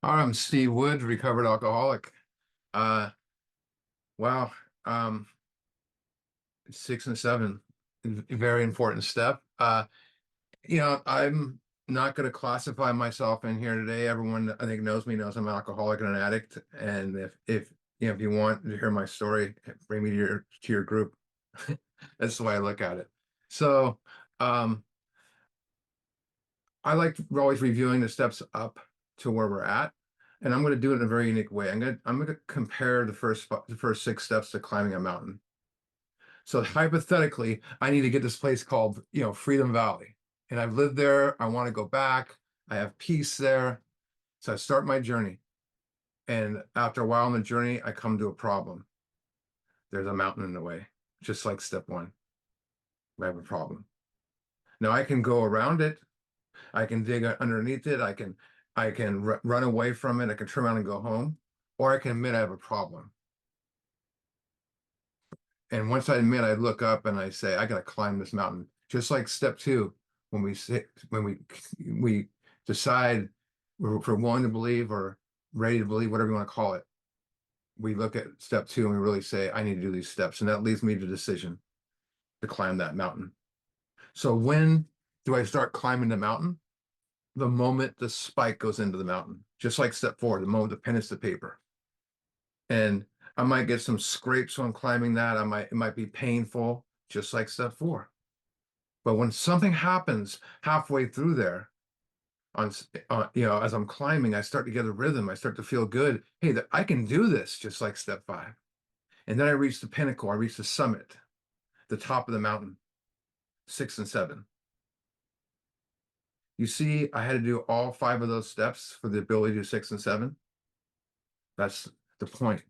I'm Steve Wood, recovered alcoholic. Uh, wow. Um, 6 and 7, very important step. I'm not going to classify myself in here today. Everyone I think knows me, knows I'm an alcoholic and an addict. And if you want to hear my story, bring me to your group. That's the way I look at it. So, um, I like always reviewing the steps up to where we're at, and I'm going to do it in a very unique way. I'm going to compare the first 6 steps to climbing a mountain. So hypothetically, I need to get this place called, Freedom Valley, and I've lived there. I want to go back. I have peace there. So I start my journey, and after a while on the journey, I come to a problem. There's a mountain in the way, just like step one. I have a problem. Now I can go around it. I can dig underneath it. I can run away from it. I can turn around and go home, or I can admit I have a problem. And once I admit, I look up and I say, I got to climb this mountain. Just like step two, when we decide if we're willing to believe or ready to believe, whatever you want to call it, we look at step two and we really say, I need to do these steps, and that leads me to decision to climb that mountain. So when do I start climbing the mountain? The moment the spike goes into the mountain, just like step four, the moment the pen hits the paper. And I might get some scrapes when climbing that. It might be painful, just like step four. But when something happens halfway through there, as I'm climbing, I start to get a rhythm. I start to feel good. Hey, that I can do this, just like step five. And then I reach the pinnacle. I reach the summit, the top of the mountain, 6 and 7. You see, I had to do all 5 of those steps for the ability to do 6 and 7. That's the point.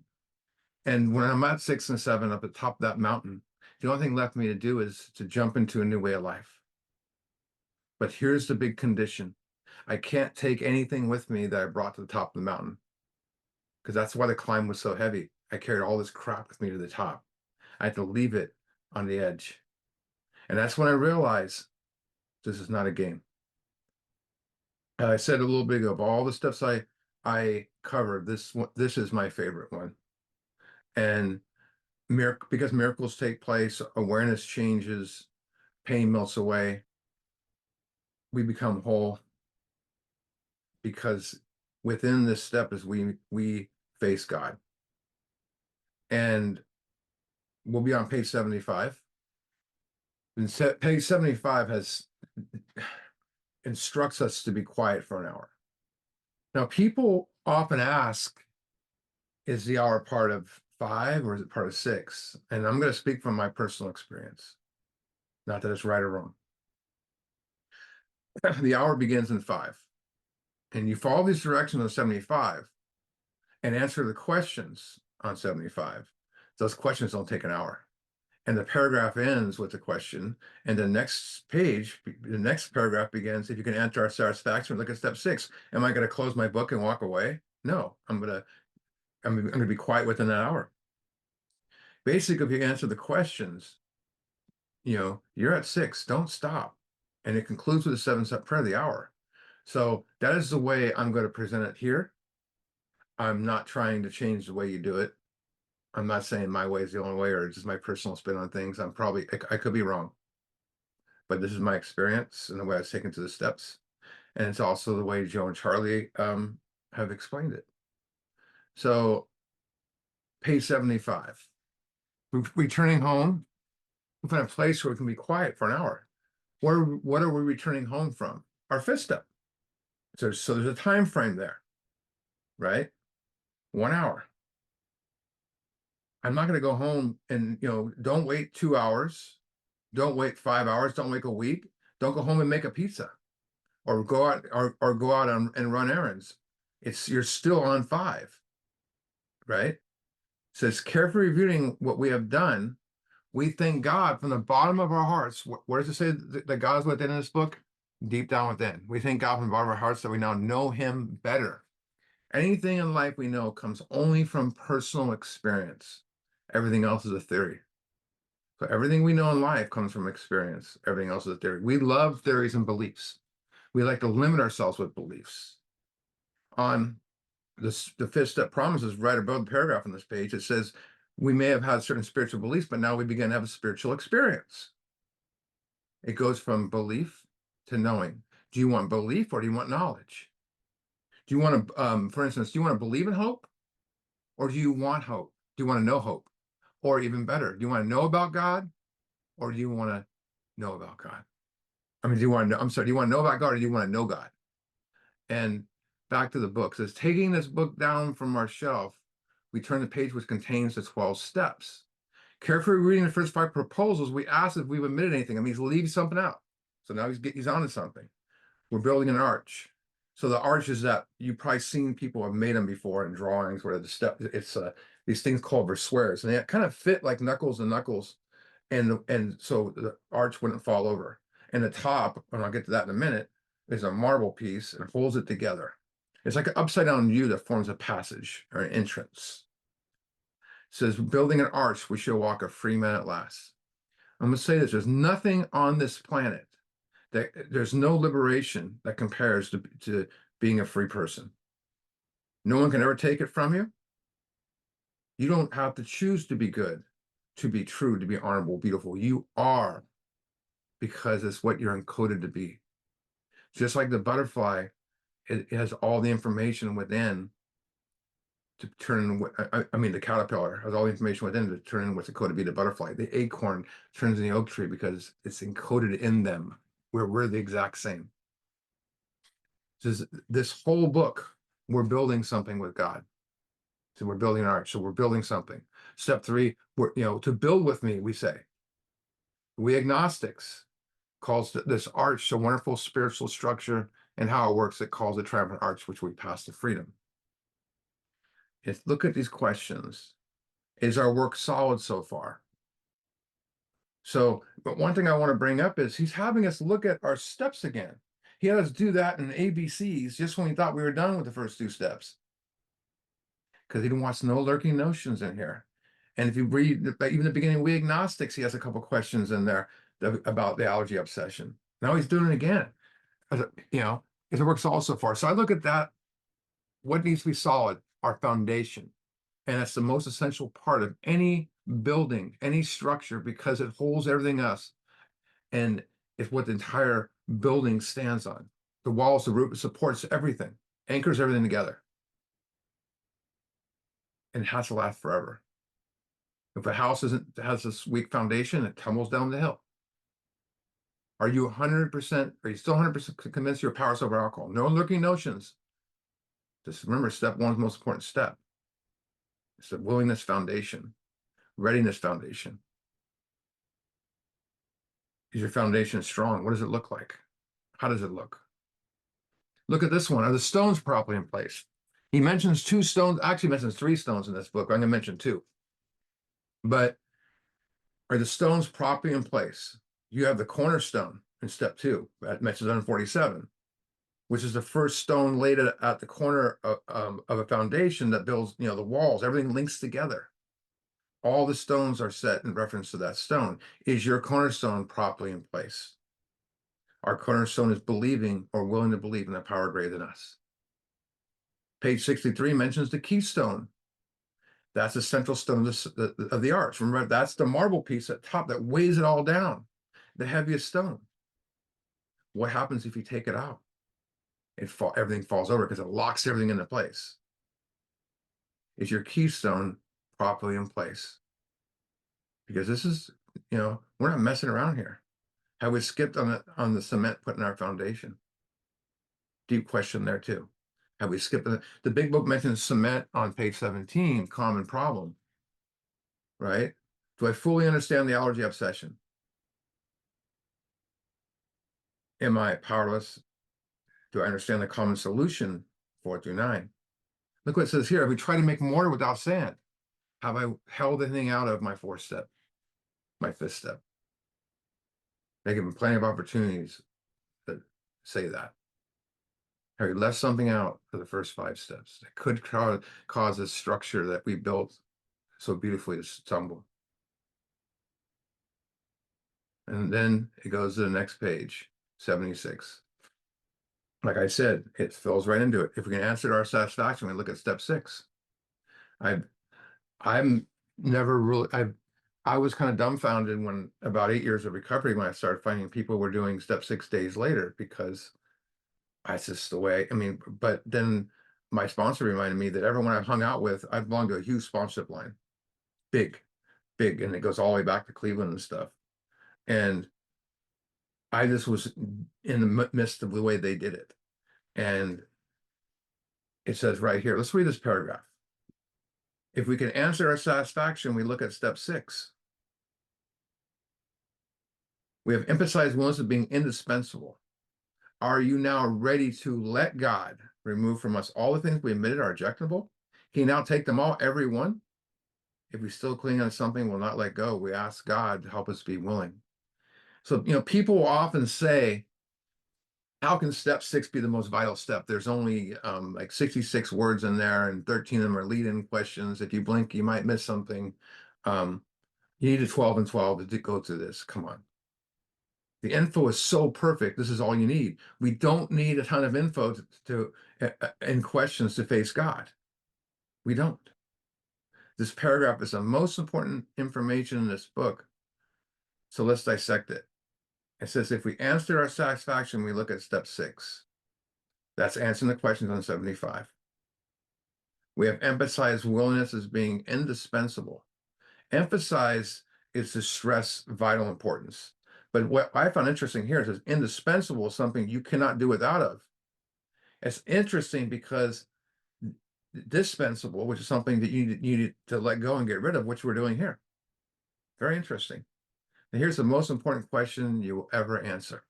And when I'm at 6 and 7 up at the top of that mountain, the only thing left for me to do is to jump into a new way of life. But here's the big condition. I can't take anything with me that I brought to the top of the mountain, because that's why the climb was so heavy. I carried all this crap with me to the top. I had to leave it on the edge. And that's when I realized this is not a game. I said a little bit ago, of all the steps I covered, this is my favorite one. And because miracles take place, awareness changes, pain melts away, we become whole, because within this step is we face God. And we'll be on page 75. And page 75 has instructs us to be quiet for an hour. Now, people often ask, is the hour part of 5 or is it part of 6? And I'm going to speak from my personal experience, not that it's right or wrong. The hour begins in 5, and you follow these directions on 75 and answer the questions on 75. Those questions don't take an hour. And the paragraph ends with the question, and the next paragraph begins, if you can answer our satisfaction, look at step 6. Am I going to close my book and walk away? No, I'm going to be quiet within that hour. Basically, if you answer the questions, you're at 6, don't stop. And it concludes with the 7-step prayer of the hour. So that is the way I'm going to present it here. I'm not trying to change the way you do it. I'm not saying my way is the only way or just my personal spin on things. I could be wrong, but this is my experience and the way I was taken through the steps. And it's also the way Joe and Charlie have explained it. So page 75, returning home, we find a place where we can be quiet for an hour. What are we returning home from? Our fifth step. So there's a time frame there, right? 1 hour. I'm not going to go home and, don't wait 2 hours. Don't wait 5 hours. Don't wait a week. Don't go home and make a pizza or go out and run errands. You're still on 5, right? So it's carefully reviewing what we have done. We thank God from the bottom of our hearts. Where does it say that God is within this book? Deep down within. We thank God from the bottom of our hearts that we now know him better. Anything in life we know comes only from personal experience. Everything else is a theory. So everything we know in life comes from experience. Everything else is a theory. We love theories and beliefs. We like to limit ourselves with beliefs. On the fifth step promise is right above the paragraph on this page. It says, we may have had certain spiritual beliefs, but now we begin to have a spiritual experience. It goes from belief to knowing. Do you want belief or do you want knowledge? Do you want to, for instance, do you want to believe in hope or do you want hope? Do you want to know hope? Or even better, do you want to know about God or do you want to know about God? I mean, do you want to know, I'm sorry, do you want to know about God or do you want to know God? And back to the book, it says, taking this book down from our shelf, we turn the page which contains the 12 steps. Carefully reading the first 5 proposals, we ask if we've omitted anything. I mean, he's leaving something out. So now he's onto something. We're building an arch. So the arch is that you've probably seen people have made them before in drawings where the step, it's these things called versoirs, and they kind of fit like knuckles and knuckles. And so the arch wouldn't fall over. And the top, and I'll get to that in a minute, is a marble piece and holds it together. It's like an upside down U that forms a passage or an entrance. It says, building an arch, we shall walk a free man at last. I'm going to say this, there's nothing on this planet that there's no liberation that compares to being a free person. No one can ever take it from you. You don't have to choose to be good, to be true, to be honorable, beautiful. You are, because it's what you're encoded to be. Just like the butterfly, it has all the information within to turn, I mean, the caterpillar has all the information within to turn in what's encoded to be the butterfly. The acorn turns in the oak tree because it's encoded in them, where we're the exact same. This whole book, we're building something with God. So we're building an arch. So we're building something. Step 3, we're, to build with me, we say. We agnostics calls this arch a wonderful spiritual structure, and how it works, it calls it triumphant arch, which we pass to freedom. Look at these questions. Is our work solid so far? So, but one thing I want to bring up is he's having us look at our steps again. He had us do that in ABCs just when we thought we were done with the first 2 steps. Because he wants no lurking notions in here. And if you read even the beginning, we agnostics, he has a couple questions in there about the allergy obsession. Now he's doing it again. If it works all so far. So I look at that. What needs to be solid? Our foundation. And that's the most essential part of any building, any structure, because it holds everything else. And it's what the entire building stands on. The walls, the roof, supports everything, anchors everything together. And it has to last forever. If a house has this weak foundation, it tumbles down the hill. Are you 100%, are you still 100% convinced you're powerless over alcohol? No lurking notions. Just remember, step 1 is the most important step. It's the willingness foundation, readiness foundation. Is your foundation strong? What does it look like? How does it look? Look at this one. Are the stones properly in place? He mentions 2 stones, actually mentions 3 stones in this book. I'm going to mention 2. But are the stones properly in place? You have the cornerstone in step 2, that mentions 147, which is the first stone laid at the corner of a foundation that builds, the walls. Everything links together. All the stones are set in reference to that stone. Is your cornerstone properly in place? Our cornerstone is believing or willing to believe in a power greater than us. Page 63 mentions the keystone. That's the central stone of the arch. Remember, that's the marble piece at top that weighs it all down, the heaviest stone. What happens if you take it out? Everything falls over because it locks everything into place. Is your keystone properly in place? Because this is, we're not messing around here. Have we skipped on the cement put in our foundation? Deep question there too. Have we skipped the big book mentions cement on page 17, common problem, right? Do I fully understand the allergy obsession? Am I powerless? Do I understand the common solution, 4 through 9? Look what it says here. Have we tried to make mortar without sand? Have I held anything out of my 4th step, my 5th step? They give them plenty of opportunities to say that. Have you left something out for the first 5 steps that could cause this structure that we built so beautifully to stumble? And then it goes to the next page, 76. like I said, it fills right into it. If we can answer to our satisfaction, we look at step 6. I I'm never really I was kind of dumbfounded when about 8 years of recovery when I started finding people were doing step 6 days later because that's just the way. I mean, but then my sponsor reminded me that everyone I've hung out with, I belong to a huge sponsorship line, big, big, and it goes all the way back to Cleveland and stuff. And I just was in the midst of the way they did it. And it says right here, let's read this paragraph. If we can answer our satisfaction, we look at step 6. We have emphasized willingness of being indispensable. Are you now ready to let God remove from us all the things we admitted are objectionable? Can you now take them all, every one? If we still cling on something, we'll not let go. We ask God to help us be willing. So, people will often say, how can step 6 be the most vital step? There's only like 66 words in there, and 13 of them are lead-in questions. If you blink, you might miss something. You need a 12 and 12 to go through this. Come on. The info is so perfect. This is all you need. We don't need a ton of info and questions to face God. We don't. This paragraph is the most important information in this book. So let's dissect it. It says, if we answer our satisfaction, we look at step 6. That's answering the questions on 75. We have emphasized willingness as being indispensable. Emphasize is to stress vital importance. But what I found interesting here is indispensable is something you cannot do without of. It's interesting because dispensable, which is something that you need to let go and get rid of, which we're doing here. Very interesting. And here's the most important question you will ever answer.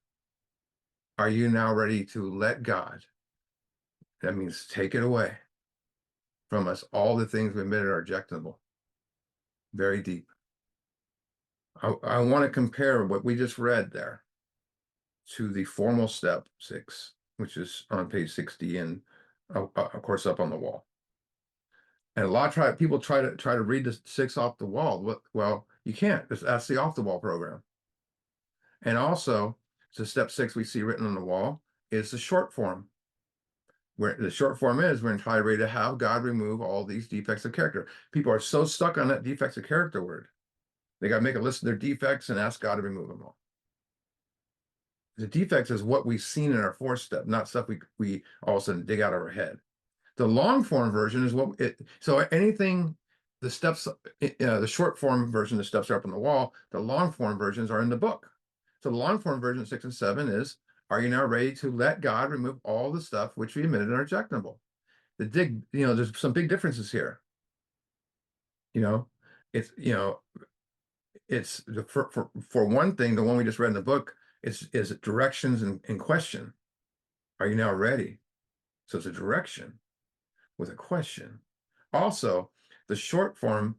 Are you now ready to let God? That means take it away from us, all the things we admitted are objectionable. Very deep. I want to compare what we just read there to the formal step 6, which is on page 60 and of course up on the wall. And a lot of people try to read the 6 off the wall. Well, you can't. That's the off the wall program. And also, so step 6 we see written on the wall is the short form. Where the short form is, we're entirely ready to have God remove all these defects of character. People are so stuck on that defects of character word. They got to make a list of their defects and ask God to remove them all. The defects is what we've seen in our 4th step, not stuff we all of a sudden dig out of our head. The long form version is so anything, the steps, the short form version, the steps are up on the wall. The long form versions are in the book. So the long form version 6 and 7 is, are you now ready to let God remove all the stuff which we admitted are objectionable? There's some big differences here. It's for one thing, the one we just read in the book is directions and question. Are you now ready? So it's a direction with a question. Also, the short form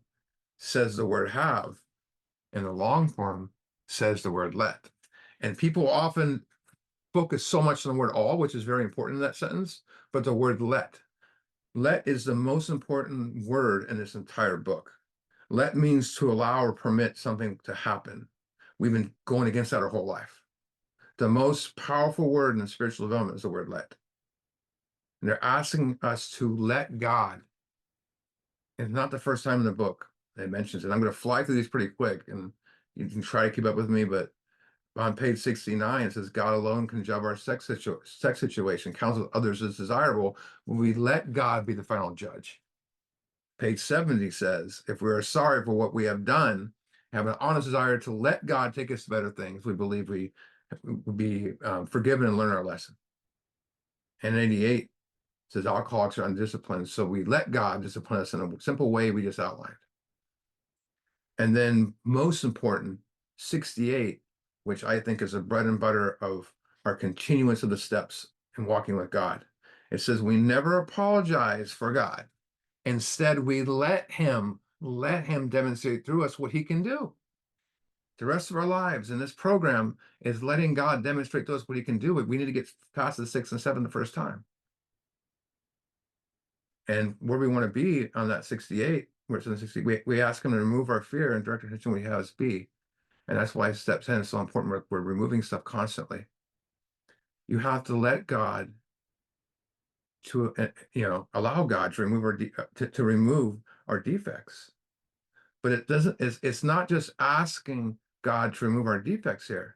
says the word have, and the long form says the word let. And people often focus so much on the word all, which is very important in that sentence, but the word let. Let is the most important word in this entire book. Let means to allow or permit something to happen. We've been going against that our whole life. The most powerful word in spiritual development is the word let. And they're asking us to let God. It's not the first time in the book it mentions it. I'm going to fly through these pretty quick, and you can try to keep up with me, but on page 69, it says, God alone can judge our sex situation, counsel others as desirable when we let God be the final judge. Page 70 says, if we are sorry for what we have done, have an honest desire to let God take us to better things, we believe we will be forgiven and learn our lesson. And 88 says, alcoholics are undisciplined, so we let God discipline us in a simple way we just outlined. And then most important, 68, which I think is the bread and butter of our continuance of the steps in walking with God. It says, we never apologize for God. Instead, we let him demonstrate through us what he can do. The rest of our lives in this program is letting God demonstrate to us what he can do. We need to get past the 6 and 7 the first time. And where we want to be on that 68, where it's in the 60, we ask him to remove our fear and direct attention we have us be. And that's why step 10 is so important. We're removing stuff constantly. You have to let God allow God to remove to remove our defects. But it doesn't, it's not just asking God to remove our defects here.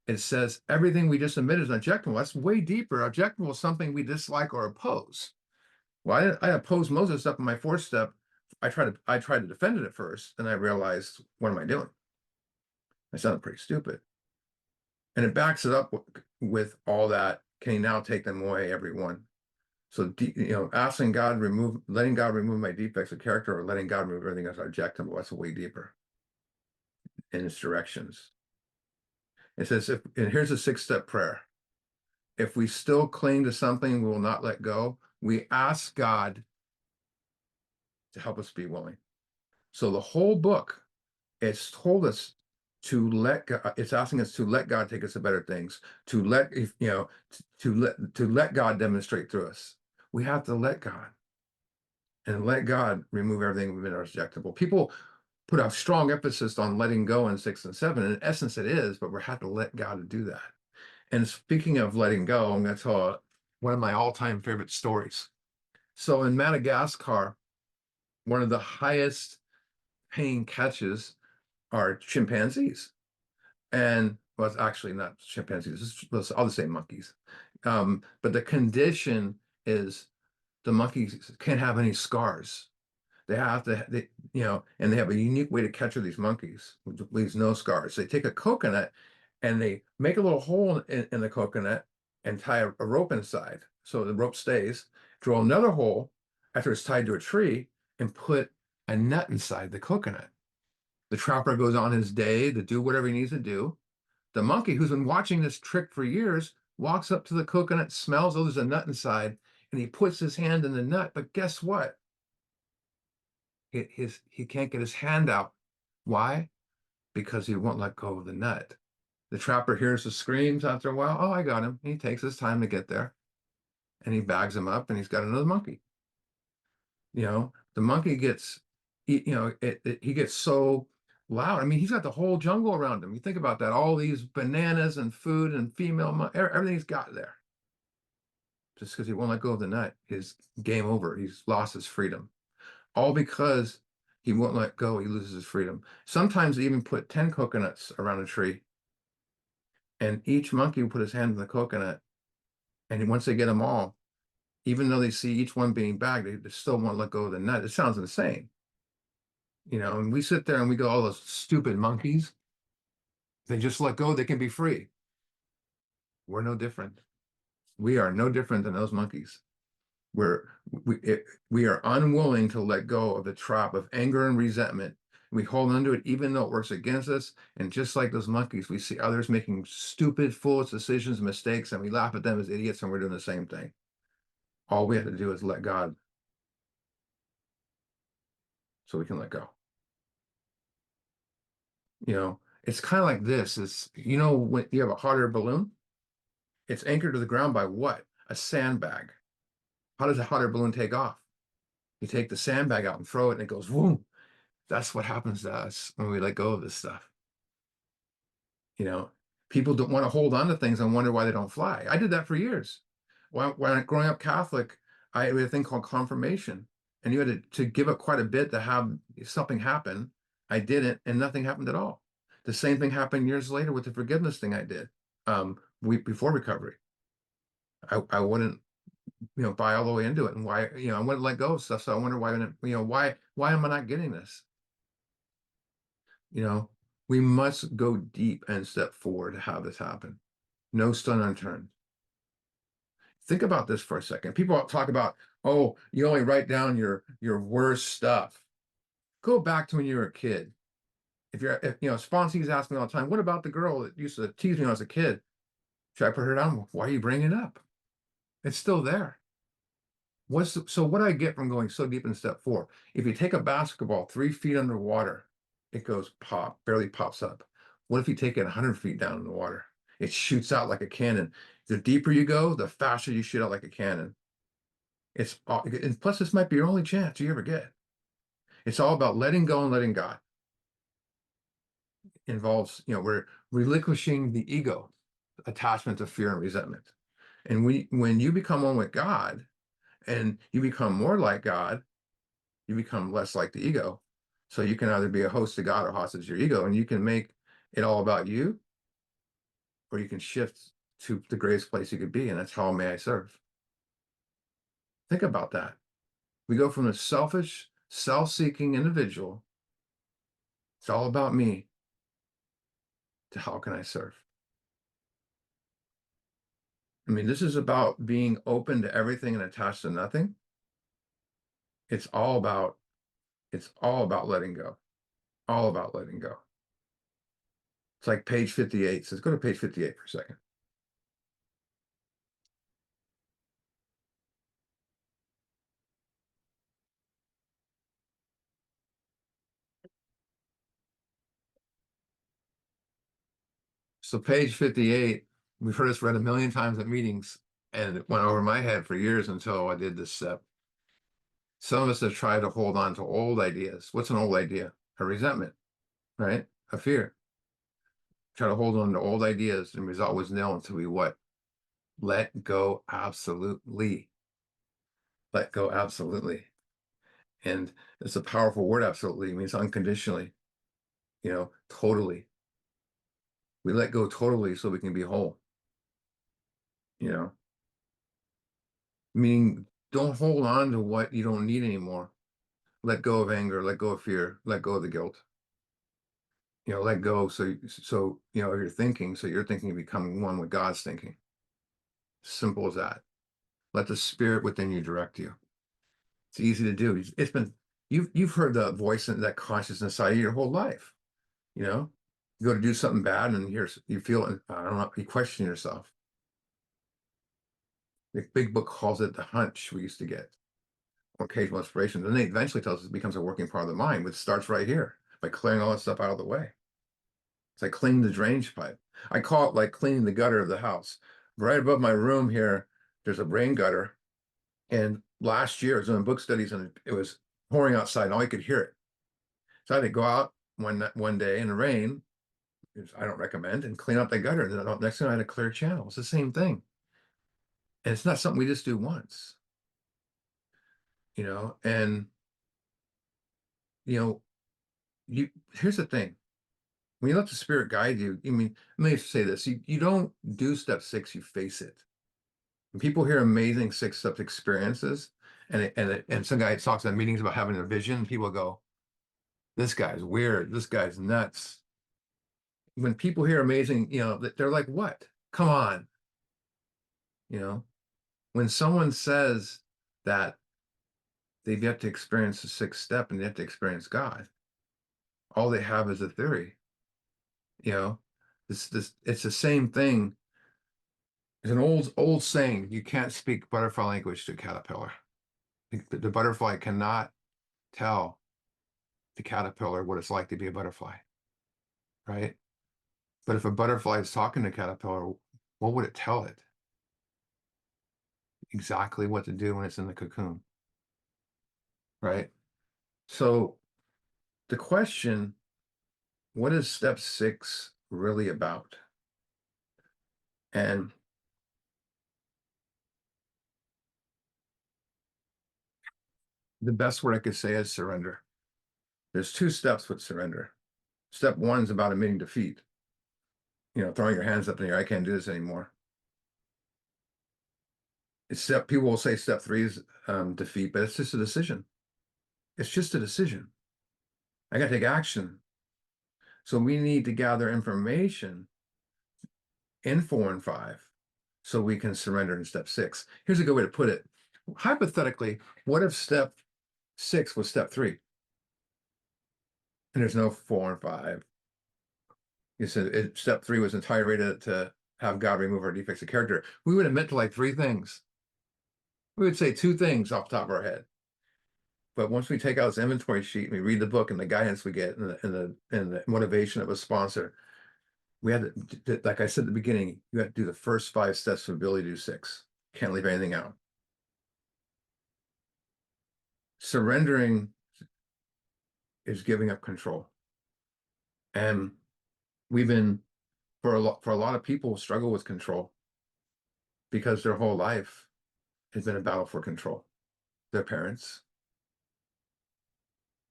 It says everything we just admitted is objectionable. That's way deeper. Objectionable is something we dislike or oppose. Well, I opposed Moses up in my fourth step. I tried to defend it at first, and I realized, what am I doing? I sounded pretty stupid. And it backs it up with all that. Can he now take them away, everyone? So, asking God letting God remove my defects of character, or letting God remove everything that's objectionable, that's way deeper in its directions. It says, and here's a 6-step prayer. If we still cling to something we will not let go, we ask God to help us be willing. So the whole book, it's told us to let God, it's asking us to let God take us to better things, to let God demonstrate through us. We have to let God, and let God remove everything we've been rejectable. People put a strong emphasis on letting go in 6 and 7. In essence, it is, but we have to let God do that. And speaking of letting go, I'm going to tell one of my all-time favorite stories. So in Madagascar, one of the highest paying catches are chimpanzees. And well, it's actually not chimpanzees, I'll just say monkeys. But the condition is the monkeys can't have any scars. They have to, and they have a unique way to capture these monkeys, which leaves no scars. They take a coconut and they make a little hole in the coconut and tie a rope inside so the rope stays, drill another hole after it's tied to a tree, and put a nut inside the coconut. The trapper goes on his day to do whatever he needs to do. The monkey, who's been watching this trick for years, walks up to the coconut, smells, oh, there's a nut inside, and he puts his hand in the nut. But guess what? He can't get his hand out. Why? Because he won't let go of the nut. The trapper hears the screams after a while. Oh, I got him. He takes his time to get there, and he bags him up, and he's got another monkey. The monkey gets, he gets so loud. I mean, he's got the whole jungle around him. You think about that, all these bananas and food and everything he's got there. Just because he won't let go of the nut, is game over. He's lost his freedom. All because he won't let go, he loses his freedom. Sometimes they even put 10 coconuts around a tree, and each monkey will put his hand in the coconut, and once they get them all, even though they see each one being bagged, they still won't let go of the nut. It sounds insane. And we sit there and we go, all those stupid monkeys, they just let go, they can be free. We're no different. We are no different than those monkeys. We are unwilling to let go of the trap of anger and resentment. We hold on to it even though it works against us. And just like those monkeys, we see others making stupid, foolish decisions, mistakes, and we laugh at them as idiots, and we're doing the same thing. All we have to do is let God, so we can let go. It's kind of like this. When you have a hot air balloon, it's anchored to the ground by what? A sandbag. How does a hot air balloon take off? You take the sandbag out and throw it, and it goes, whoom. That's what happens to us when we let go of this stuff. People don't want to hold on to things and wonder why they don't fly. I did that for years. When growing up Catholic, I had a thing called confirmation, and you had to give up quite a bit to have something happen. I didn't, and nothing happened at all. The same thing happened years later with the forgiveness thing I did before recovery. I wouldn't buy all the way into it, and why I wouldn't let go of stuff. So I wonder why why am I not getting this? We must go deep and step forward to have this happen. No stone unturned. Think about this for a second. People talk about, oh, you only write down your worst stuff. Go back to when you were a kid. If sponsees ask me all the time, what about the girl that used to tease me when I was a kid? Should I put her down? Why are you bringing it up? It's still there. So what do I get from going so deep in step 4? If you take a basketball 3 feet underwater, it goes pop, barely pops up. What if you take it 100 feet down in the water? It shoots out like a cannon. The deeper you go, the faster you shoot out like a cannon. And plus, this might be your only chance you ever get. It's all about letting go and letting God. Involves, we're relinquishing the ego, attachment to fear and resentment. And when you become one with God, and you become more like God, you become less like the ego. So you can either be a host to God or hostage to your ego, and you can make it all about you, or you can shift to the greatest place you could be, and that's how may I serve. Think about that. We go from a selfish, self-seeking individual, it's all about me, to how can I serve? I mean, this is about being open to everything and attached to nothing. It's all about letting go. All about letting go. It's like page 58. So let's go to page 58 for a second. So page 58, we've heard this read a million times at meetings, and it went over my head for years until I did this step. Some of us have tried to hold on to old ideas. What's an old idea? A resentment, right? A fear. Try to hold on to old ideas, and the result was nil until we what? Let go absolutely. Let go absolutely. And it's a powerful word, absolutely. It means unconditionally, totally. We let go totally so we can be whole, you know, meaning don't hold on to what you don't need anymore. Let go of anger, let go of fear, let go of the guilt. Let go so you're thinking, so you're thinking becoming one with God's thinking. Simple as that. Let the spirit within you direct you. It's easy to do. It's been you've heard the voice and that consciousness side of your whole life. You go to do something bad and you feel I don't know, you question yourself. The big book calls it the hunch we used to get, or occasional inspiration. Then they eventually tells us it becomes a working part of the mind, which starts right here by clearing all that stuff out of the way. It's like cleaning the drainage pipe. I call it like cleaning the gutter of the house. Right above my room here, there's a rain gutter. And last year I was doing book studies and it was pouring outside and all I could hear it. So I had to go out one day in the rain, which I don't recommend, and clean up the gutter. And then next thing I had a clear channel. It's the same thing. And it's not something we just do once, and you know, here's the thing. When you let the spirit guide you, let me say this. You don't do step 6, you face it. When people hear amazing 6-step experiences, and some guy talks at meetings about having a vision, people go, this guy's weird, this guy's nuts. When people hear amazing, they're like, what? Come on. When someone says that they've yet to experience the 6th step and yet to experience God, all they have is a theory. It's the same thing. It's an old saying, you can't speak butterfly language to a caterpillar. The butterfly cannot tell the caterpillar what it's like to be a butterfly, right? But if a butterfly is talking to a caterpillar, what would it tell it? Exactly what to do when it's in the cocoon, right? So the question, what is step 6 really about? And the best word I could say is surrender. There's 2 steps with surrender. Step 1 is about admitting defeat. Throwing your hands up in the air, I can't do this anymore. People will say step 3 is defeat, but it's just a decision. It's just a decision. I got to take action. So we need to gather information in 4 and 5 so we can surrender in step 6. Here's a good way to put it. Hypothetically, what if step 6 was step 3? And there's no 4 and 5. You said step 3 was entirely to have God remove our defects of character. We would admit to like 3 things. We would say 2 things off the top of our head. But once we take out this inventory sheet and we read the book and the guidance we get and the motivation of a sponsor, we had to, like I said at the beginning, you have to do the first 5 steps for ability to do 6. Can't leave anything out. Surrendering is giving up control. And we've been, for a lot of people, struggle with control because their whole life has been a battle for control. their parents,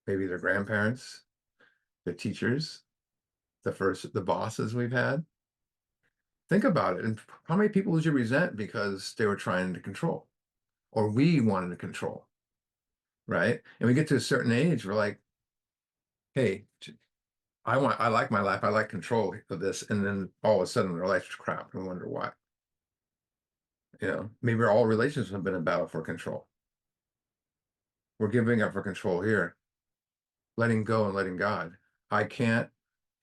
maybe their grandparents, their teachers, the bosses we've had. Think about it. And how many people did you resent because they were trying to control, or we wanted to control, right? And we get to a certain age, we're like, hey, I like my life, I like control of this, and then all of a sudden their life's crap, and we wonder why. Maybe all relationships have been a battle for control. We're giving up for control here, letting go and letting God. I can't,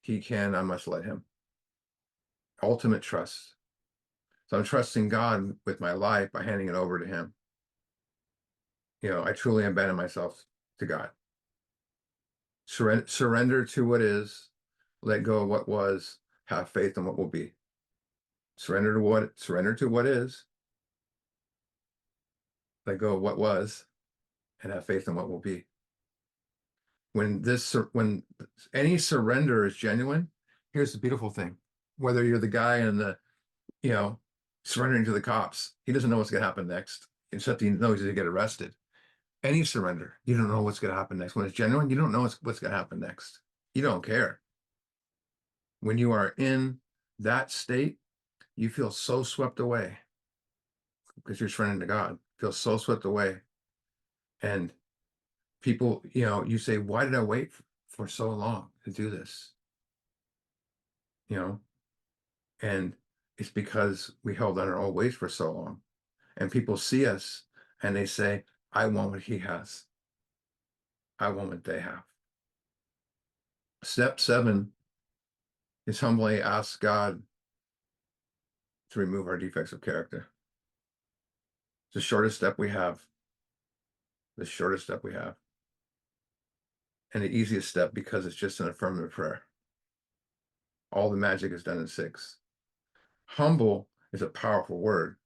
he can, I must let him. Ultimate trust. So I'm trusting God with my life by handing it over to him. I truly abandon myself to God. Surrender to what is, let go of what was, have faith in what will be. Surrender to what is, let go of what was, and have faith in what will be. When any surrender is genuine, here's the beautiful thing. Whether you're the guy in the, surrendering to the cops, he doesn't know what's going to happen next, except he knows he's going to get arrested. Any surrender, you don't know what's going to happen next. When it's genuine, you don't know what's going to happen next. You don't care. When you are in that state, you feel so swept away because you're surrendering to God. Feel so swept away. And people, you say, why did I wait for so long to do this? And it's because we held on our old ways for so long. And people see us and they say, I want what he has. I want what they have. Step 7 is humbly ask God to remove our defects of character. It's the shortest step we have. The shortest step we have. And the easiest step because it's just an affirmative prayer. All the magic is done in 6. Humble is a powerful word.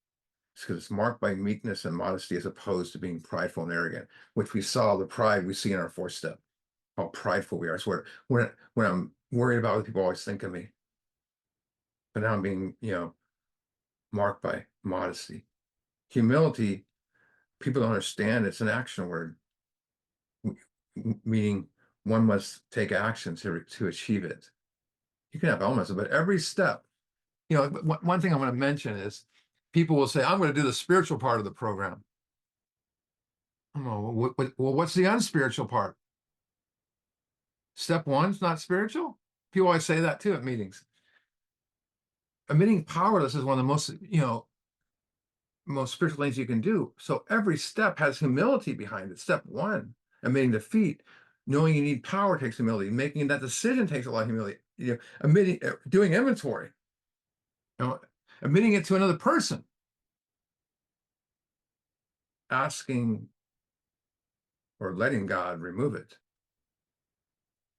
It's because it's marked by meekness and modesty as opposed to being prideful and arrogant, which we saw the pride we see in our 4th step. How prideful we are. So when I'm worried about what people always think of me, but now I'm being, marked by modesty. Humility, people don't understand. It's an action word, meaning one must take action to achieve it. You can have elements, but every step, one thing I want to mention is people will say, I'm going to do the spiritual part of the program. Well, what's the unspiritual part? Step 1's not spiritual? People always say that too at meetings. Admitting powerless is one of the most spiritual things you can do. So every step has humility behind it. Step 1, admitting defeat, knowing you need power takes humility. Making that decision takes a lot of humility. Doing inventory, admitting it to another person, asking or letting God remove it.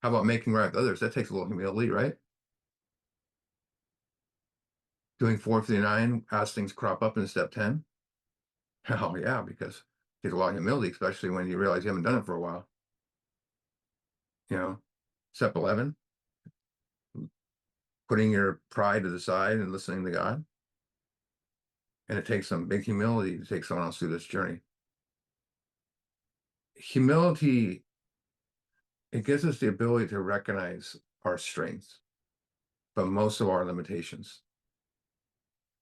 How about making right with others? That takes a little humility, right? Doing 459 as things crop up in step 10. Oh yeah, because it takes a lot of humility, especially when you realize you haven't done it for a while. Step 11, putting your pride to the side and listening to God. And it takes some big humility to take someone else through this journey. Humility, it gives us the ability to recognize our strengths, but most of our limitations.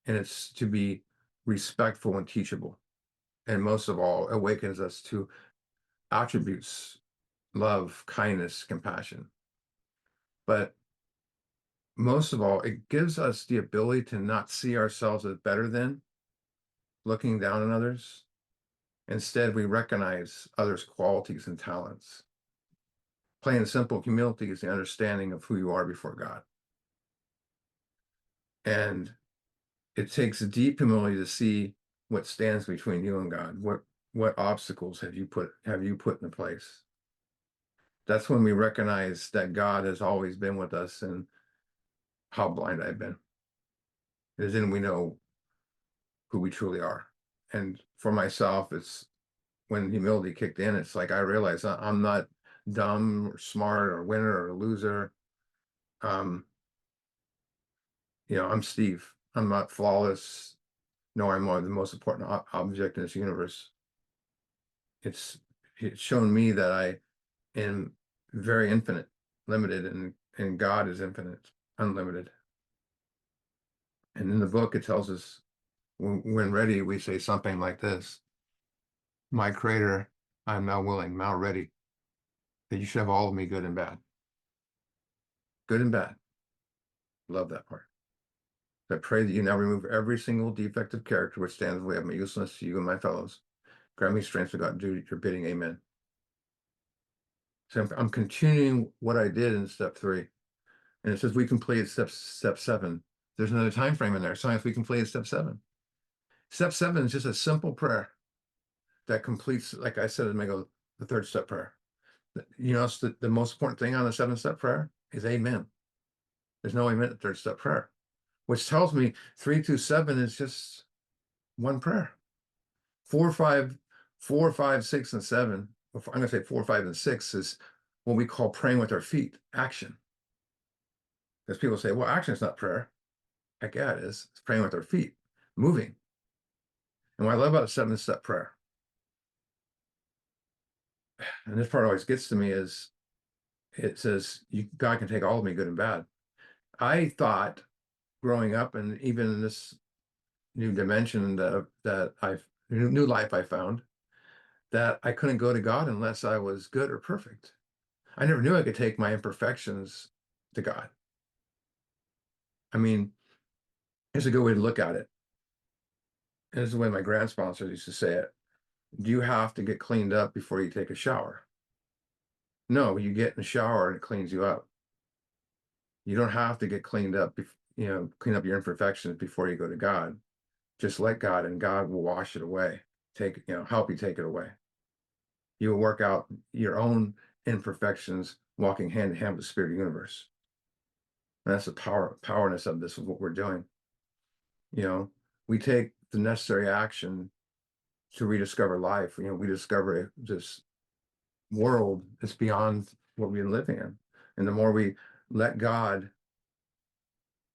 And it's to be respectful and teachable. And most of all, awakens us to attributes, love, kindness, compassion. But most of all, it gives us the ability to not see ourselves as better than, looking down on others. Instead, we recognize others' qualities and talents. Plain and simple, humility is the understanding of who you are before God. And it takes a deep humility to see what stands between you and God. What obstacles have you put into place? That's when we recognize that God has always been with us and how blind I've been. As in we know who we truly are. And for myself, it's when humility kicked in, it's like I realized I'm not dumb or smart or winner or loser. I'm Steve. I'm not flawless, nor am I the most important object in this universe. it's shown me that I am very infinite, limited, and God is infinite, unlimited. And in the book, it tells us when ready, we say something like this: My Creator, I am now willing, now ready, that you should have all of me, good and bad. Good and bad. Love that part. I pray that you now remove every single defective character which stands in the way of my uselessness to you and my fellows. Grant me strength to God and do your bidding. Amen. So I'm continuing what I did in step 3. And it says we completed step 7. There's another time frame in there. Science, we completed step 7. Step 7 is just a simple prayer that completes, like I said, the 3rd step prayer. You know, the most important thing on the 7th-step prayer is amen. There's no amen at 3rd step prayer, which tells me 3 through 7 is just one prayer. 4, 5, 6, and 7. I'm going to say 4, 5, and 6 is what we call praying with our feet, action. Because people say, well, action is not prayer. Heck yeah, it is. It's praying with our feet, moving. And what I love about the 7th-step prayer, and this part always gets to me, is it says, God can take all of me, good and bad. I thought growing up, and even in this new dimension that I've new life I found, that I couldn't go to God unless I was good or perfect. I never knew I could take my imperfections to God. I mean, here's a good way to look at it. And this is the way my grand sponsors used to say it. Do you have to get cleaned up before you take a shower? No, you get in the shower and it cleans you up. You don't have to get cleaned up, clean up your imperfections before you go to God. Just let God, and God will wash it away. Help you take it away. You will work out your own imperfections, walking hand in hand with the spirit of the universe. And that's the powerness of this, of what we're doing. We take the necessary action to rediscover life. We discover this world that's beyond what we've been living in. And the more we let God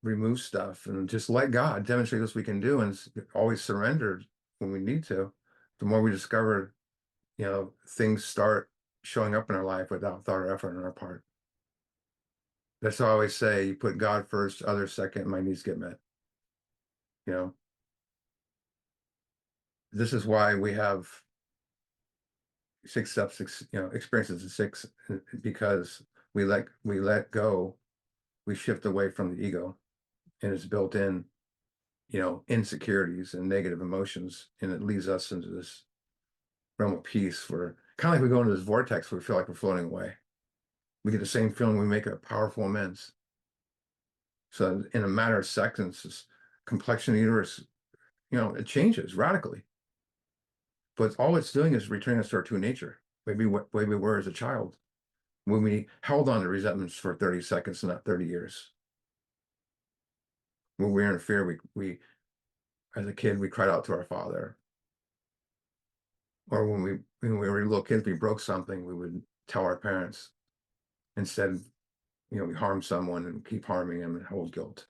remove stuff and just let God demonstrate what we can do, and always surrender when we need to, the more we discover, things start showing up in our life without thought or effort on our part. That's how I always say, you put God first, others second, my needs get met. This is why we have 6 steps, experiences in 6, because we let go, we shift away from the ego, and it's built in, insecurities and negative emotions, and it leads us into this realm of peace where kind of like we go into this vortex where we feel like we're floating away. We get the same feeling when we make a powerful amends. So in a matter of seconds, this complexion of the universe, it changes radically. But all it's doing is returning us to our true nature, way we were as a child, when we held on to resentments for 30 seconds and not 30 years. When we were in fear, we as a kid, we cried out to our father. Or when we were little kids, we broke something, we would tell our parents. Instead, we harm someone and keep harming them and hold guilt.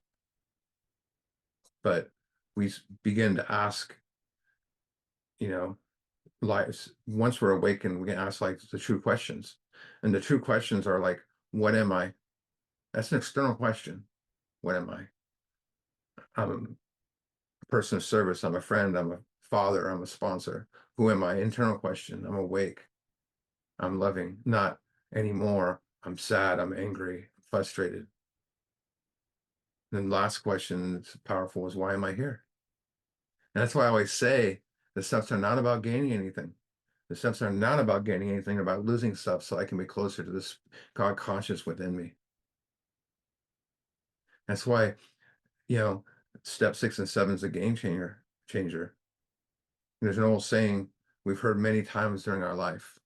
But we begin to ask, lives. Once we're awakened, we can ask like the true questions. And the true questions are like, what am I? That's an external question. What am I? I'm a person of service. I'm a friend. I'm a father. I'm a sponsor. Who am I? Internal question. I'm awake. I'm loving. Not anymore. I'm sad. I'm angry. I'm frustrated. And the last question that's powerful is, why am I here? And that's why I always say the steps are not about gaining anything. The steps are not about gaining anything, about losing stuff so I can be closer to this God conscious within me. That's why, step 6 and 7 is a game changer. There's an old saying we've heard many times during our life.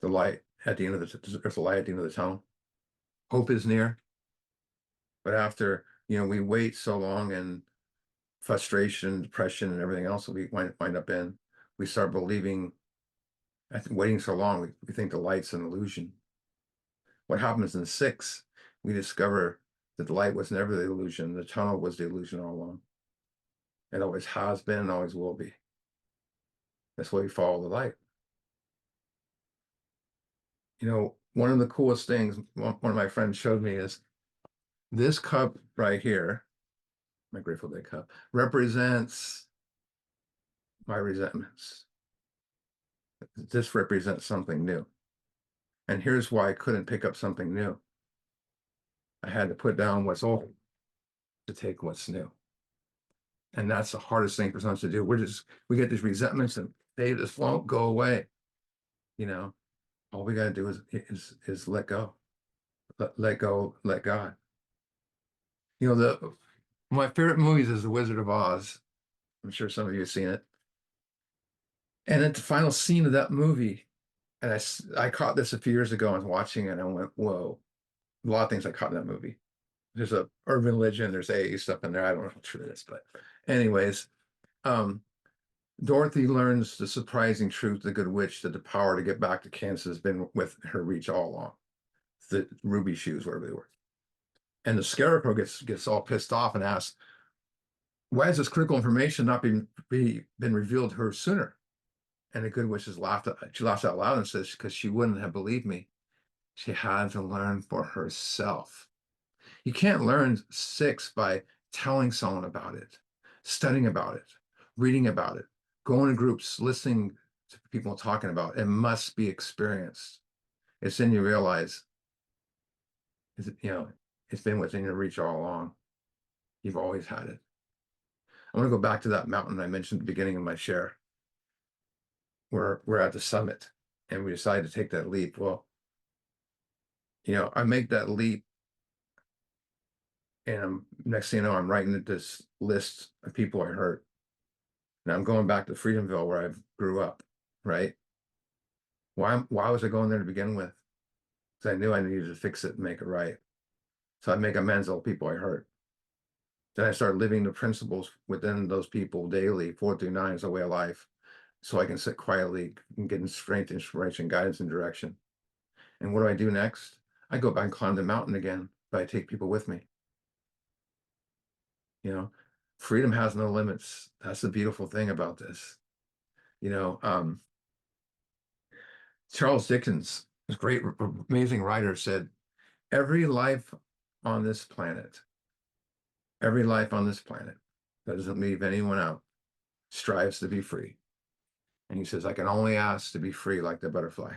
The light at the end of there's a light at the end of the tunnel. Hope is near. But after, we wait so long and frustration, depression, and everything else that we wind up in, we start believing, after waiting so long, we think the light's an illusion. What happens in 6, we discover that the light was never the illusion. The tunnel was the illusion all along. It always has been and always will be. That's why we follow the light. You know, one of the coolest things one of my friends showed me is this cup right here, my Grateful Dead cup, represents my resentments. This represents something new. And here's why I couldn't pick up something new. I had to put down what's old to take what's new. And that's the hardest thing for someone to do. We get these resentments and they just won't go away. You know, all we got to do is let go, let go, let God. You know, my favorite movies is The Wizard of Oz. I'm sure some of you have seen it. And at the final scene of that movie, and I caught this a few years ago. I was watching it and I went, whoa, a lot of things I caught in that movie. There's a urban legend, there's AA stuff in there. I don't know how true it is, but anyways, um, Dorothy learns the surprising truth, the good witch, that the power to get back to Kansas has been with her reach all along. The ruby shoes, whatever they were. And the Scarecrow gets all pissed off and asks, why has this critical information not been revealed to her sooner? And the good witch she laughs out loud and says, because she wouldn't have believed me. She had to learn for herself. You can't learn 6 by telling someone about it, studying about it, reading about it, going to groups, listening to people talking about it. It must be experienced. It's then you realize, it's been within your reach all along. You've always had it. I want to go back to that mountain I mentioned at the beginning of my share. We're at the summit and we decided to take that leap. Well, I make that leap and next thing you know, I'm writing this list of people I hurt. And I'm going back to Freedomville where I grew up, right? Why was I going there to begin with? Because I knew I needed to fix it and make it right. So I make amends to all the people I hurt. Then I started living the principles within those people daily, 4 through 9 as a way of life. So I can sit quietly and get strength, inspiration, guidance, and direction. And what do I do next? I go back and climb the mountain again, but I take people with me. Freedom has no limits. That's the beautiful thing about this. Charles Dickens, this great, amazing writer, said, every life on this planet that doesn't leave anyone out strives to be free. And he says, I can only ask to be free like the butterfly.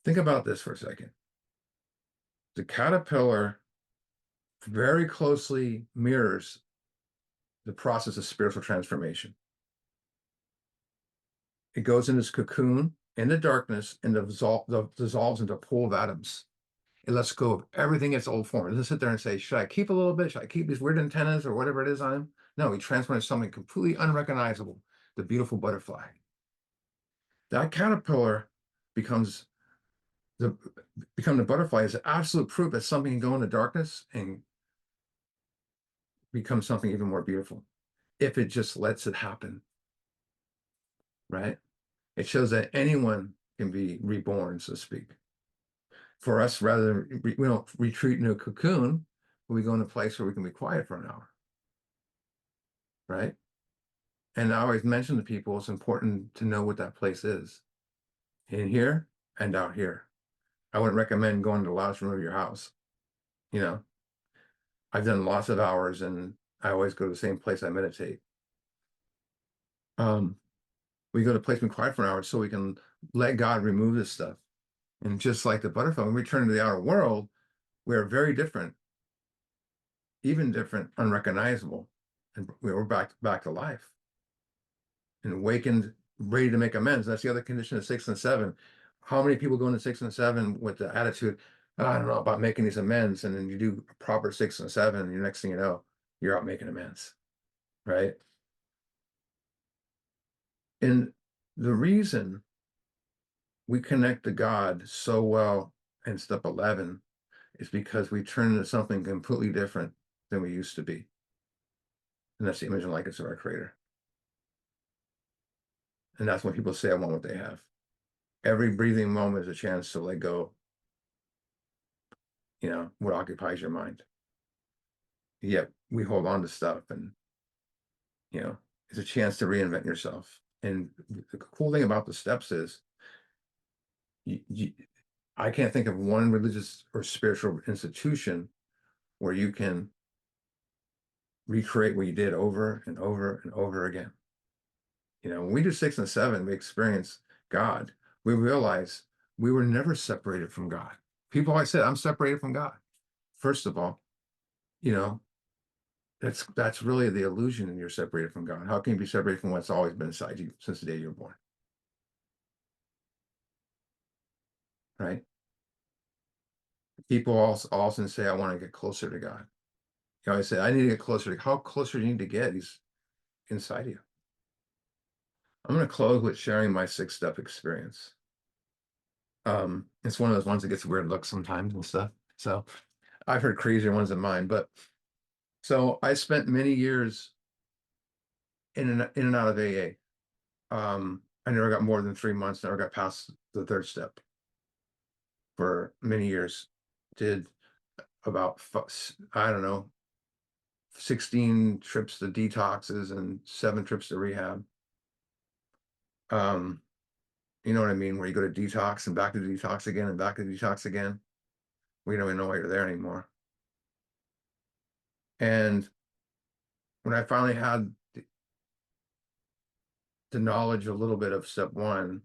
Think about this for a second. The caterpillar very closely mirrors the process of spiritual transformation. It goes in this cocoon in the darkness and dissolves into a pool of atoms. It lets go of everything its old form. It doesn't sit there and say, should I keep a little bit? Should I keep these weird antennas or whatever it is on him? No, he transforms something completely unrecognizable, the beautiful butterfly. That caterpillar becomes the butterfly is absolute proof that something can go in the darkness and become something even more beautiful if it just lets it happen, right? It shows that anyone can be reborn, so to speak. For us, rather than we don't retreat in a cocoon, we go in a place where we can be quiet for an hour, right? And I always mention to people, it's important to know what that place is, in here and out here. I wouldn't recommend going to the lounge room of your house. I've done lots of hours and I always go to the same place I meditate. We go to a place and be quiet for an hour so we can let God remove this stuff. And just like the butterfly, when we return to the outer world, we are very different, even different, unrecognizable. And we're back to life and awakened, ready to make amends. That's the other condition of 6 and 7. How many people go into 6 and 7 with the attitude, oh, I don't know about making these amends, and then you do a proper 6 and 7, and the next thing you know, you're out making amends, right? And the reason we connect to God so well in step 11 is because we turn into something completely different than we used to be. And that's the image and likeness of our Creator. And that's when people say, I want what they have. Every breathing moment is a chance to let go, what occupies your mind. Yet we hold on to stuff and, it's a chance to reinvent yourself. And the cool thing about the steps is I can't think of one religious or spiritual institution where you can recreate what you did over and over and over again. When we do 6 and 7, we experience God. We realize we were never separated from God. People always said, I'm separated from God. First of all, you know, that's really the illusion, and you're separated from God. How can you be separated from what's always been inside you since the day you were born? Right? People also often say, I want to get closer to God. I say, I need to get closer to how closer do you need to get? He's inside you. I'm going to close with sharing my 6-step experience. It's one of those ones that gets weird looks sometimes and stuff. So I've heard crazier ones than mine, but so I spent many years in and out of AA. I never got more than 3 months, never got past the 3rd step for many years. Did about, I don't know, 16 trips to detoxes and 7 trips to rehab. You know what I mean? Where you go to detox and back to detox again and back to detox again. We don't even know why you're there anymore. And when I finally had the knowledge a little bit of step 1,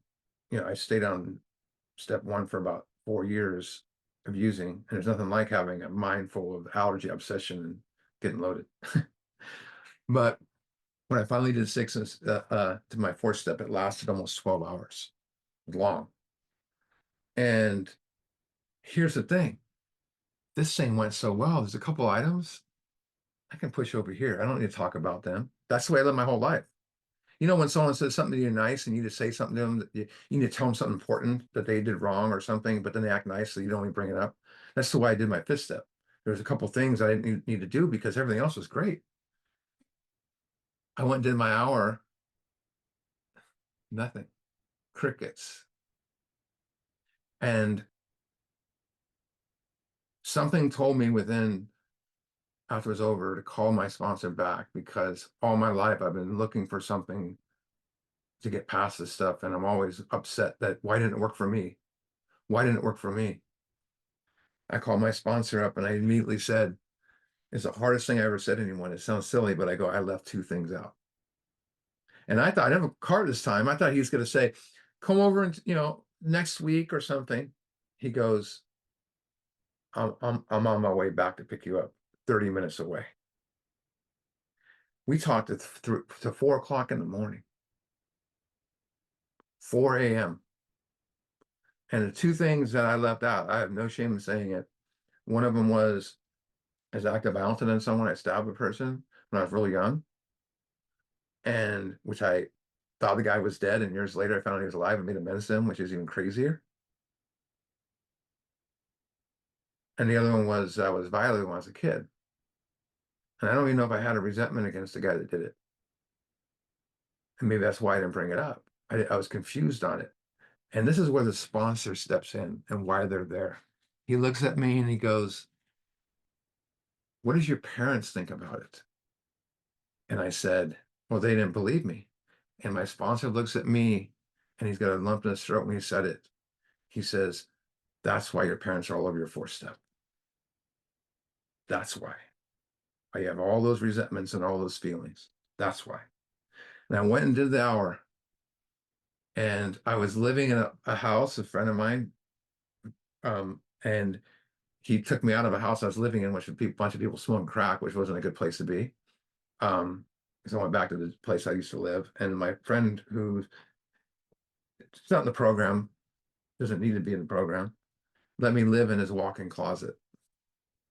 I stayed on step 1 for about 4 years of using, and there's nothing like having a mind full of allergy obsession and getting loaded. But when I finally did 6 to my 4th step, it lasted almost 12 hours. It was long. And here's the thing. This thing went so well. There's a couple items I can push over here. I don't need to talk about them. That's the way I live my whole life. When someone says something to you nice and you need to say something to them, that you need to tell them something important that they did wrong or something, but then they act nice, so you don't even bring it up. That's the way I did my 5th step. There's a couple things I didn't need to do because everything else was great. I went and did my hour, nothing, crickets. And something told me after it was over to call my sponsor back, because all my life I've been looking for something to get past this stuff. And I'm always upset that why didn't it work for me? Why didn't it work for me? I called my sponsor up and I immediately said, it's the hardest thing I ever said to anyone. It sounds silly, but I left 2 things out. And I thought I'd have a card this time. I thought he was going to say, come over and, next week or something. He goes, I'm on my way back to pick you up, 30 minutes away. We talked to 4 o'clock in the morning, 4 a.m. And the 2 things that I left out, I have no shame in saying it. One of them was as active violence on someone. I stabbed a person when I was really young, and which I thought the guy was dead, and years later I found out he was alive and made amends to him, which is even crazier. And the other one was I was violated when I was a kid. And I don't even know if I had a resentment against the guy that did it. And maybe that's why I didn't bring it up. I was confused on it. And this is where the sponsor steps in and why they're there. He looks at me and he goes, what does your parents think about it? And I said, well, they didn't believe me. And my sponsor looks at me and he's got a lump in his throat when he said it. He says, that's why your parents are all over your 4th step. That's why. I have all those resentments and all those feelings. That's why. And I went and did the hour. And I was living in a house, a friend of mine, and he took me out of a house I was living in, which was a bunch of people smoking crack, which wasn't a good place to be. So I went back to the place I used to live. And my friend, who's not in the program, doesn't need to be in the program, let me live in his walk-in closet.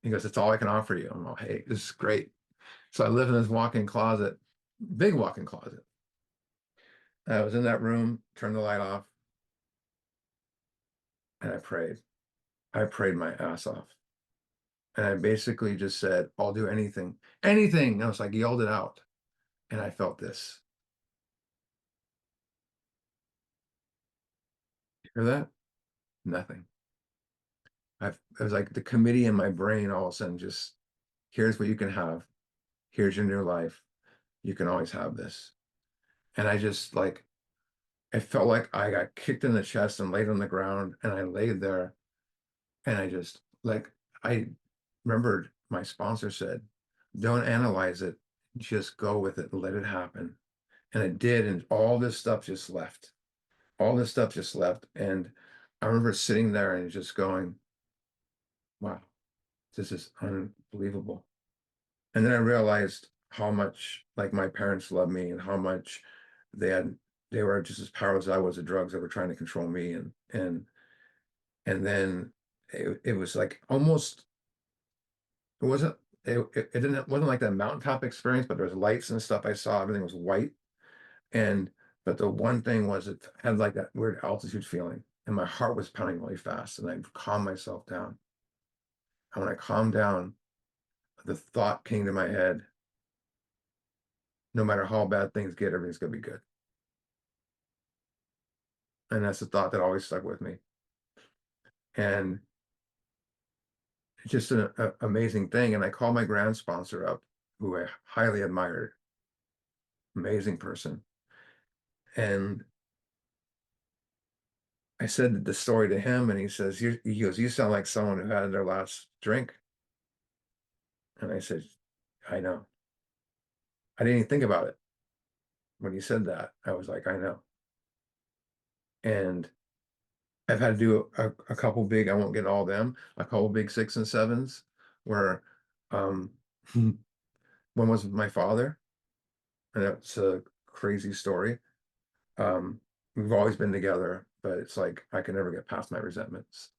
He goes, that's all I can offer you. I'm like, hey, this is great. So I live in this walk-in closet, big walk-in closet. I was in that room, turned the light off, and I prayed. I prayed my ass off. And I basically just said, I'll do anything, anything. I was like, yelled it out. And I felt this. Hear that? Nothing. It was like the committee in my brain all of a sudden just, here's what you can have. Here's your new life. You can always have this. And I just like it felt like I got kicked in the chest and laid on the ground, and I laid there, and I just like I remembered my sponsor said, "Don't analyze it, just go with it, let it happen." And it did, and all this stuff just left. All this stuff just left, and I remember sitting there and just going, "Wow, this is unbelievable." And then I realized how much like my parents loved me and how much they had they were just as powerless as I was at drugs that were trying to control me, and then it was like almost it wasn't it wasn't like that mountaintop experience, but there was lights and stuff I saw, everything was white. And but the one thing was it had like that weird altitude feeling, and my heart was pounding really fast, and I calmed myself down. And when I calmed down, the thought came to my head, no matter how bad things get, everything's gonna be good. And that's the thought that always stuck with me. And it's just an amazing thing. And I called my grand sponsor up, who I highly admired, amazing person. And I said the story to him, and he says, he goes, "You sound like someone who had their last drink." And I said, "I know." I didn't even think about it when he said that. I was like, "I know." And I've had to do a couple big, I won't get all of them, a couple big 6 and 7s where um one was with my father, and that's a crazy story. Um, we've always been together, but it's like I can never get past my resentments.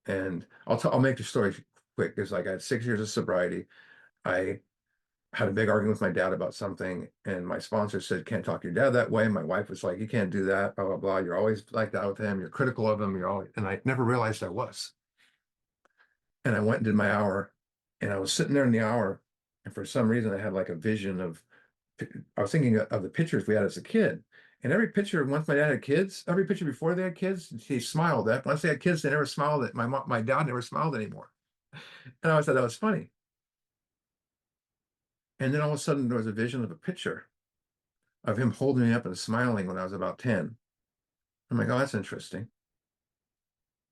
And I'll make the story quick. It's like I had 6 years of sobriety. I had a big argument with my dad about something, and my sponsor said, "Can't talk to your dad that way." My wife was like, "You can't do that, blah, blah, blah. You're always like that with him. You're critical of him. You're always," and I never realized I was. And I went and did my hour, and I was sitting there in the hour, and for some reason I had like a vision of I was thinking of the pictures we had as a kid. And every picture, once my dad had kids, every picture before they had kids, he smiled at. Once they had kids, they never smiled at my dad never smiled anymore. And I always thought that was funny. And then all of a sudden there was a vision of a picture of him holding me up and smiling when I was about 10. I'm like, oh, that's interesting.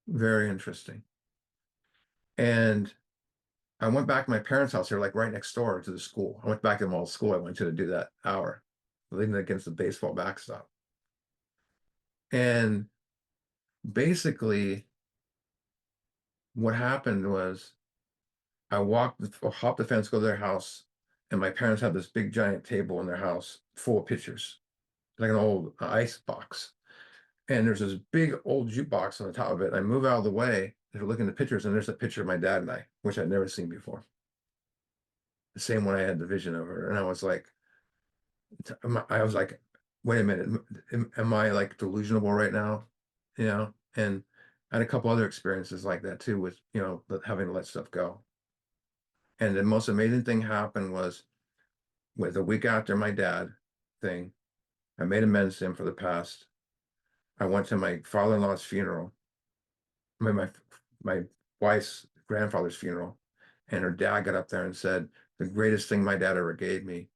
Very interesting. And I went back to my parents' house. They're like right next door to the school. I went back to the old school I went to do that hour, leaning against the baseball backstop. And basically, what happened was I hopped the fence, go to their house, and my parents had this big giant table in their house full of pictures, like an old ice box. And there's this big old jukebox on the top of it. I move out of the way to look at the pictures, and there's a picture of my dad and I, which I'd never seen before. The same one I had the vision of her. And I was like, I was like, wait a minute, am I like delusional right now? You know, and I had a couple other experiences like that too, with, having to let stuff go. And the most amazing thing happened was with a week after my dad thing, I made amends to him for the past. I went to my father-in-law's funeral, my wife's grandfather's funeral, and her dad got up there and said, the greatest thing my dad ever gave me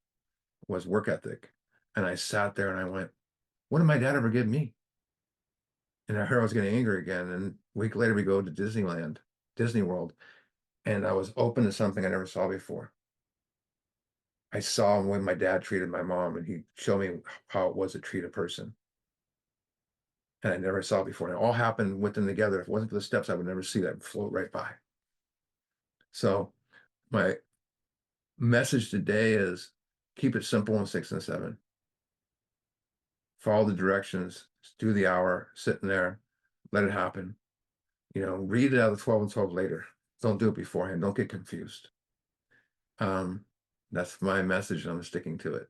was work ethic. And I sat there and I went, what did my dad ever give me? And I heard I was getting angry again. And a week later, we go to Disneyland, Disney World, and I was open to something I never saw before. I saw when my dad treated my mom, and he showed me how it was to treat a person. And I never saw it before. And it all happened with them together. If it wasn't for the steps, I would never see that float right by. So my message today is keep it simple in 6 and 7. Follow the directions, do the hour, sitting there, let it happen. Read it out of 12 and 12 later. Don't do it beforehand. Don't get confused. That's my message, and I'm sticking to it.